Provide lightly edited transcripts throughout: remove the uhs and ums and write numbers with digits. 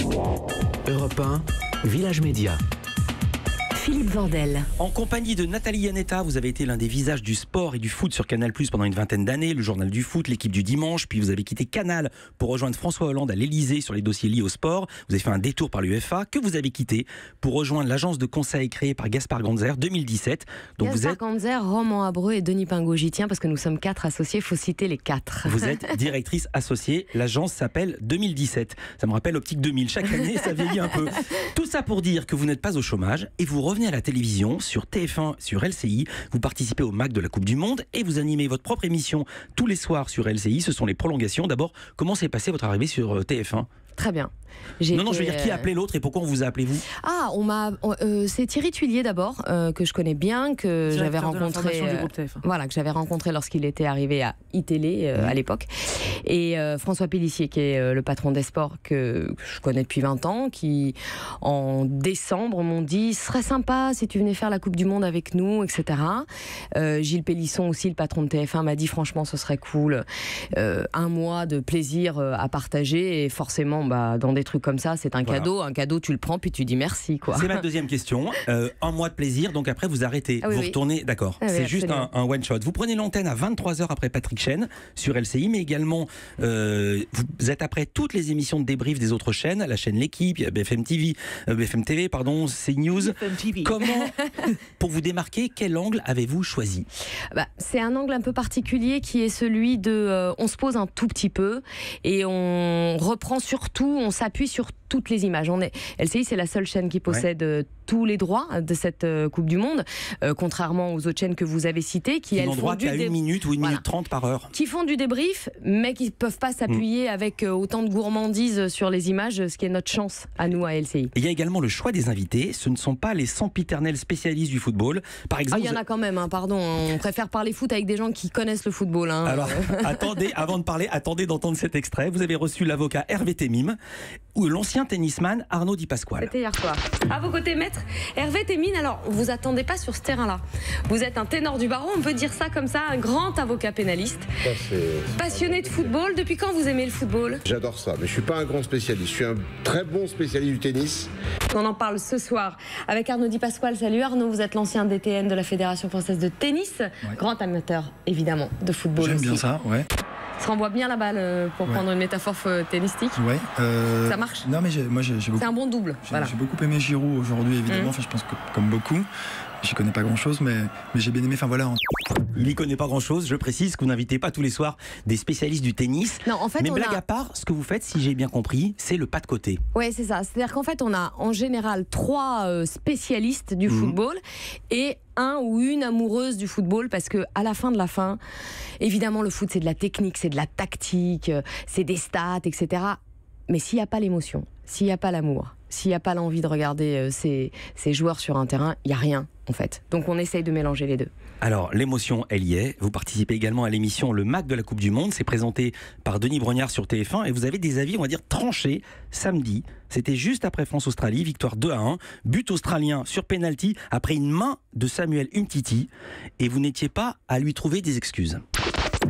Europe 1, Village Média. Philippe Vandel. En compagnie de Nathalie Yanetta, vous avez été l'un des visages du sport et du foot sur Canal+ pendant une vingtaine d'années, le journal du foot, l'équipe du dimanche, puis vous avez quitté Canal pour rejoindre François Hollande à l'Elysée sur les dossiers liés au sport. Vous avez fait un détour par l'UEFA, que vous avez quitté pour rejoindre l'agence de conseil créée par Gaspard Ganzer 2017. Donc Gaspard Ganzer, Roman Abreu et Denis Pingot. J'y tiens parce que nous sommes 4 associés, il faut citer les 4. Vous êtes directrice associée, l'agence s'appelle 2017. Ça me rappelle Optique 2000, chaque année ça vieillit un peu. Tout ça pour dire que vous n'êtes pas au chômage et vous revenez à la télévision, sur TF1, sur LCI, vous participez au MAC de la Coupe du Monde et vous animez votre propre émission tous les soirs sur LCI, ce sont les prolongations. D'abord, comment s'est passée votre arrivée sur TF1 ? Très bien. Non, je veux dire, qui a appelé l'autre et pourquoi on vous a appelé vous ? Ah, c'est Thierry Tuillier d'abord, que je connais bien, que j'avais rencontré. Voilà, que j'avais rencontré lorsqu'il était arrivé à iTélé à l'époque. Et François Pélissier, qui est le patron des sports que je connais depuis 20 ans, qui en décembre m'ont dit ce serait sympa si tu venais faire la Coupe du Monde avec nous, etc. Gilles Pélisson aussi, le patron de TF1, m'a dit franchement ce serait cool. Un mois de plaisir à partager et forcément dans des trucs comme ça, c'est un cadeau. Un cadeau, tu le prends puis tu dis merci, quoi. C'est ma deuxième question. Un mois de plaisir, donc après vous arrêtez, vous retournez, d'accord. C'est juste un one shot. Vous prenez l'antenne à 23h après Patrick Chêne sur LCI, mais également vous êtes après toutes les émissions de débrief des autres chaînes, la chaîne L'équipe, BFM TV, CNews. Comment, pour vous démarquer, quel angle avez-vous choisi ? C'est un angle un peu particulier qui est celui de on se pose un tout petit peu et on reprend surtout, on s'appuie sur toutes les images. LCI, c'est la seule chaîne qui possède tous les droits de cette Coupe du Monde, contrairement aux autres chaînes que vous avez citées, qui elles font du 1 minute ou 1 minute 30 par heure. Qui font du débrief, mais qui ne peuvent pas s'appuyer avec autant de gourmandise sur les images, ce qui est notre chance à nous à LCI. Il y a également le choix des invités. Ce ne sont pas les sempiternels spécialistes du football. Par exemple, il y en a quand même, pardon. On préfère parler foot avec des gens qui connaissent le football. Alors, attendez, avant de parler, attendez d'entendre cet extrait. Vous avez reçu l'avocat Hervé Temim ou l'ancien tennisman Arnaud Di Pasquale. C'était hier soir. À vos côtés, maître Hervé Temim. Alors, vous attendez pas sur ce terrain-là. Vous êtes un ténor du barreau, on peut dire ça comme ça, un grand avocat pénaliste. Passionné de football. Depuis quand vous aimez le football ? J'adore ça, mais je suis pas un grand spécialiste. Je suis un très bon spécialiste du tennis. On en parle ce soir avec Arnaud Di Pasquale. Salut Arnaud, vous êtes l'ancien DTN de la Fédération Française de Tennis. Grand amateur, évidemment, de football. J'aime aussi. bien ça, ouais. Ça renvoie bien la balle pour prendre une métaphore tennistique. Ouais. Ça marche. Non, mais moi j'ai beaucoup. C'est un bon double. J'ai beaucoup aimé Giroud aujourd'hui, évidemment. Enfin, je pense que comme beaucoup. J'y connais pas grand-chose, mais j'ai bien aimé. Enfin voilà. Il y connaît pas grand-chose. Je précise que vous n'invitez pas tous les soirs des spécialistes du tennis. Non, en fait, mais blague à part, ce que vous faites, si j'ai bien compris, c'est le pas de côté. Oui, c'est ça. C'est-à-dire qu'en fait, on a en général 3 spécialistes du football et un ou une amoureuse du football, parce que à la fin de la fin, évidemment, le foot, c'est de la technique, c'est de la tactique, c'est des stats, etc. Mais s'il n'y a pas l'émotion, s'il n'y a pas l'amour, s'il n'y a pas l'envie de regarder ces joueurs sur un terrain, il n'y a rien, en fait. Donc on essaye de mélanger les deux. Alors, l'émotion, elle y est. Vous participez également à l'émission Le MAC de la Coupe du Monde. C'est présenté par Denis Brognard sur TF1. Et vous avez des avis, on va dire, tranchés. Samedi, c'était juste après France-Australie, victoire 2-1. But australien sur pénalty après une main de Samuel Umtiti. Et vous n'étiez pas à lui trouver des excuses.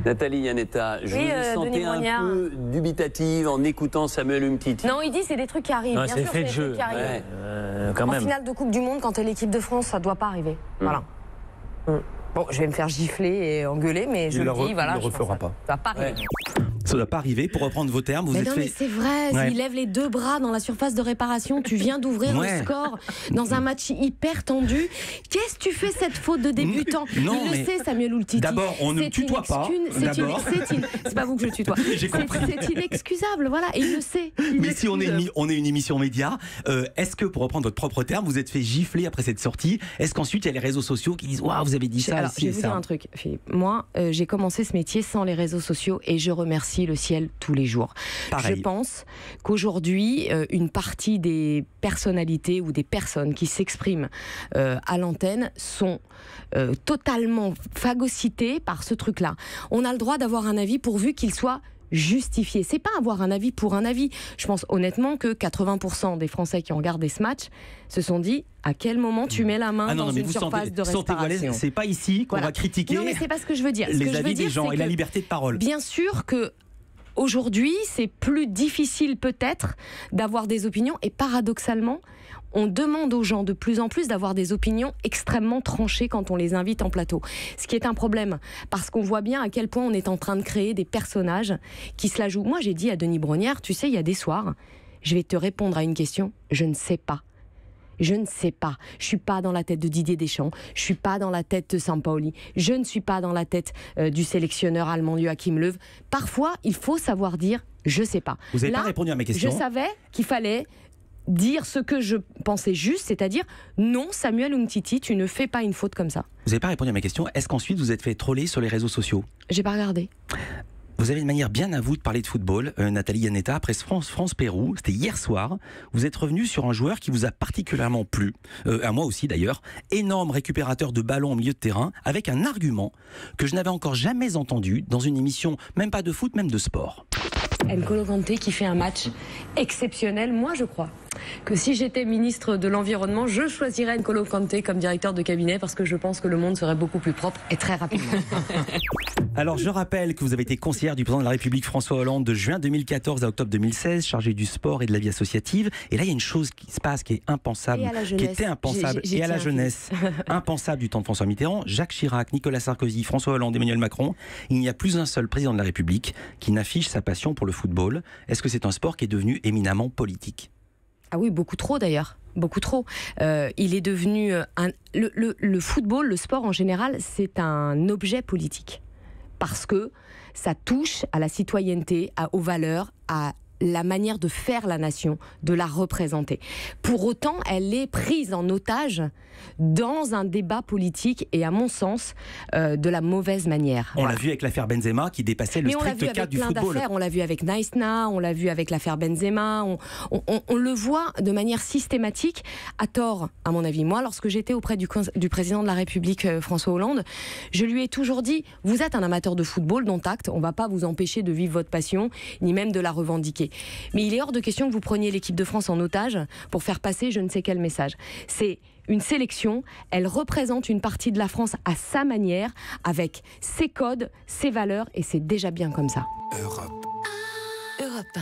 Nathalie Yanetta, je vous sentais un peu dubitative en écoutant Samuel Umtiti. Non, il dit c'est des trucs qui arrivent. Non, bien c'est sûr, fait de c'est jeu. Quand même. En finale de Coupe du Monde, quand t'es l'équipe de France, ça doit pas arriver. Voilà. Bon, je vais me faire gifler et engueuler, mais je le dis, voilà. Il ne le refera pas. Ça va pas arriver. Ça ne doit pas arriver, pour reprendre vos termes. Vous êtes mais c'est vrai, il lève les 2 bras dans la surface de réparation. Tu viens d'ouvrir le score dans un match hyper tendu. Qu'est-ce que tu fais cette faute de débutant? Non, il le sait, Samuel Umtiti. D'abord, on ne tutoie pas. C'est pas vous que je tutoie. J'ai compris. C'est inexcusable, voilà, et il le sait. Mais si on est une émission média, est-ce que, pour reprendre votre propre terme, vous êtes fait gifler après cette sortie? Est-ce qu'ensuite il y a les réseaux sociaux qui disent waouh, vous avez dit ça? Alors, je vais vous dire un truc, Philippe. Moi, j'ai commencé ce métier sans les réseaux sociaux et je remercie le ciel tous les jours. Pareil. Je pense qu'aujourd'hui, une partie des personnalités ou des personnes qui s'expriment à l'antenne sont totalement phagocytées par ce truc-là. On a le droit d'avoir un avis pourvu qu'il soit justifié. C'est pas avoir un avis pour un avis. Je pense honnêtement que 80% des Français qui ont regardé ce match se sont dit à quel moment tu mets la main dans une surface de réparation. C'est pas ici qu'on va critiquer non, mais c'est pas ce que je veux dire. les avis des gens et la liberté de parole. Bien sûr que aujourd'hui, c'est plus difficile peut-être d'avoir des opinions, et paradoxalement, on demande aux gens de plus en plus d'avoir des opinions extrêmement tranchées quand on les invite en plateau. Ce qui est un problème, parce qu'on voit bien à quel point on est en train de créer des personnages qui se la jouent. Moi, j'ai dit à Denis Brognard, tu sais, il y a des soirs, je vais te répondre à une question, je ne sais pas. Je ne sais pas. Je ne suis pas dans la tête de Didier Deschamps. Je ne suis pas dans la tête de Sampaoli. Je ne suis pas dans la tête du sélectionneur allemand Joachim Löw. Parfois, il faut savoir dire « je ne sais pas ». Vous n'avez pas répondu à mes questions. Je savais qu'il fallait dire ce que je pensais juste, c'est-à-dire « non, Samuel Umtiti, tu ne fais pas une faute comme ça ». Vous n'avez pas répondu à mes questions. Est-ce qu'ensuite vous êtes fait troller sur les réseaux sociaux? J'ai pas regardé. Vous avez une manière bien à vous de parler de football, Nathalie Iannetta. Après France-Pérou, c'était hier soir, vous êtes revenu sur un joueur qui vous a particulièrement plu, à moi aussi d'ailleurs, énorme récupérateur de ballons au milieu de terrain, avec un argument que je n'avais encore jamais entendu dans une émission, même pas de foot, même de sport. N'Golo Kanté qui fait un match exceptionnel. Moi, je crois que si j'étais ministre de l'Environnement, je choisirais N'Golo Kanté comme directeur de cabinet parce que je pense que le monde serait beaucoup plus propre et très rapidement. Alors, je rappelle que vous avez été conseillère du président de la République François Hollande de juin 2014 à octobre 2016, chargée du sport et de la vie associative. Et là, il y a une chose qui se passe qui est impensable, qui était impensable, et à la jeunesse, impensable du temps de François Mitterrand, Jacques Chirac, Nicolas Sarkozy, François Hollande, Emmanuel Macron. Il n'y a plus un seul président de la République qui n'affiche sa passion pour le football. Est-ce que c'est un sport qui est devenu éminemment politique ? Ah oui, beaucoup trop d'ailleurs. Beaucoup trop. Il est devenu... Le football, le sport en général, c'est un objet politique. Parce que ça touche à la citoyenneté, aux valeurs, à la manière de faire la nation, de la représenter. Pour autant, elle est prise en otage dans un débat politique et, à mon sens, de la mauvaise manière. On l'a vu avec l'affaire Benzema qui dépassait le strict cadre du football. On l'a vu avec Naïsna, on l'a vu avec l'affaire Benzema. On le voit de manière systématique, à tort, à mon avis. Moi, lorsque j'étais auprès du président de la République, François Hollande, je lui ai toujours dit, vous êtes un amateur de football, dont acte, on ne va pas vous empêcher de vivre votre passion, ni même de la revendiquer. Mais il est hors de question que vous preniez l'équipe de France en otage pour faire passer je ne sais quel message. C'est une sélection, elle représente une partie de la France à sa manière, avec ses codes, ses valeurs, et c'est déjà bien comme ça. Europe 1.